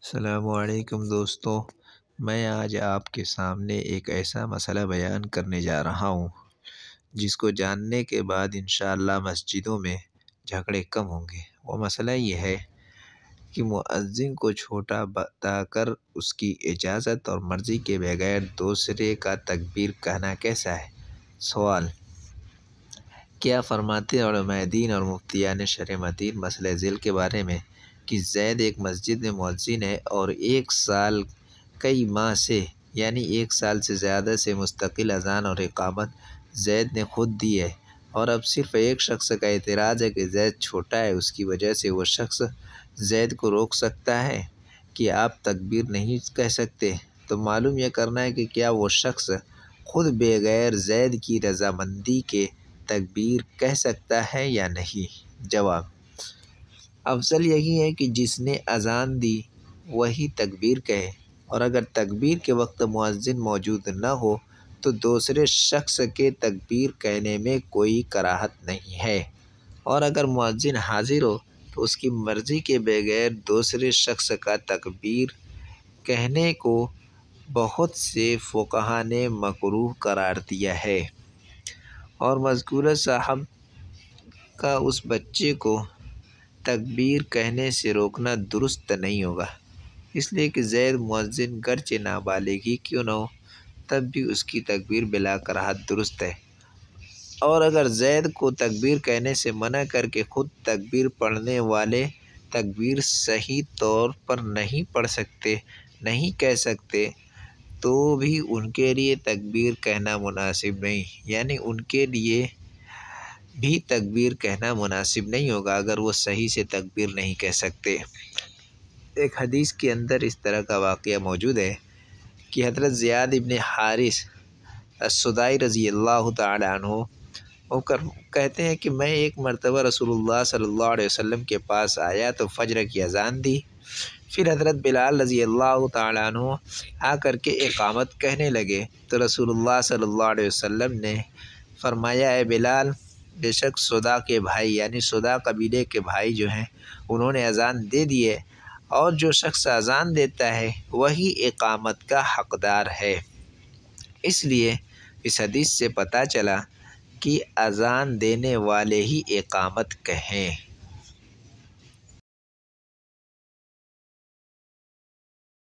السلام علیکم دوستو، میں آج آپ کے سامنے ایک ایسا مسئلہ بیان کرنے جا رہا ہوں جس کو جاننے کے بعد انشاءاللہ مسجدوں میں جھگڑے کم ہوں گے۔ وہ مسئلہ یہ ہے کہ مؤذن کو چھوٹا بتا کر اس کی اجازت اور مرضی کے بغیر دوسرے کا تکبیر کہنا کیسا ہے؟ سوال: کیا فرماتے علماء دین اور مفتیان شرع مدین مسئلہ ذیل کے بارے میں کہ زید ایک مسجد میں مؤذن ہے اور 1 سال کئی ماہ سے یعنی 1 سال سے زیادہ سے مستقل اذان اور اقامت زید نے خود دی ہے، اور اب صرف ایک شخص کا اعتراض ہے کہ زید چھوٹا ہے، اس کی وجہ سے وہ شخص زید کو روک سکتا ہے کہ آپ تکبیر نہیں کہہ سکتے؟ تو معلوم یہ کرنا ہے کہ کیا وہ شخص خود بغیر زید کی رضامندی کے تکبیر کہہ سکتا ہے یا نہیں؟ جواب: افضل یہی ہے کہ جس نے اذان دی وہی تکبیر کہے، اور اگر تکبیر کے وقت مؤذن موجود نہ ہو تو دوسرے شخص کے تکبیر کہنے میں کوئی کراہت نہیں ہے، اور اگر مؤذن حاضر ہو تو اس کی مرضی کے بغیر دوسرے شخص کا تکبیر کہنے کو بہت سے فقہا نے مکروہ قرار دیا ہے، اور مذکورہ صاحب کا اس بچے کو تکبیر کہنے سے روکنا درست نہیں ہوگا، اس لیے کہ زید مؤذن گرچہ نابالغ ہی کیوں نہ ہو تب بھی اس کی تکبیر بلا کراہت درست ہے، اور اگر زید کو تکبیر کہنے سے منع کر کے خود تکبیر پڑھنے والے تکبیر صحیح طور پر نہیں کہہ سکتے تو بھی ان کے لیے تکبیر کہنا مناسب نہیں، یعنی ان کے لیے بھی تکبیر کہنا مناسب نہیں ہوگا اگر وہ صحیح سے تکبیر نہیں کہہ سکتے۔ ایک حدیث کے اندر اس طرح کا واقعہ موجود ہے کہ حضرت زیاد ابن حارث السدائی رضی اللہ تعالی عنہ وہ کہتے ہیں کہ میں ایک مرتبہ رسول اللہ صلی اللہ علیہ وسلم کے پاس آیا تو فجر کی اذان دی، پھر حضرت بلال رضی اللہ تعالی عنہ آ کر کے اقامت کہنے لگے تو رسول اللہ صلی اللہ علیہ وسلم نے فرمایا: اے بلال، بے شک صدا کے بھائی یعنی صدا قبیلے کے بھائی جو ہیں انہوں نے اذان دے دی ہے، اور جو شخص اذان دیتا ہے وہی اقامت کا حقدار ہے۔ اس لیے اس حدیث سے پتہ چلا کہ اذان دینے والے ہی اقامت کہیں۔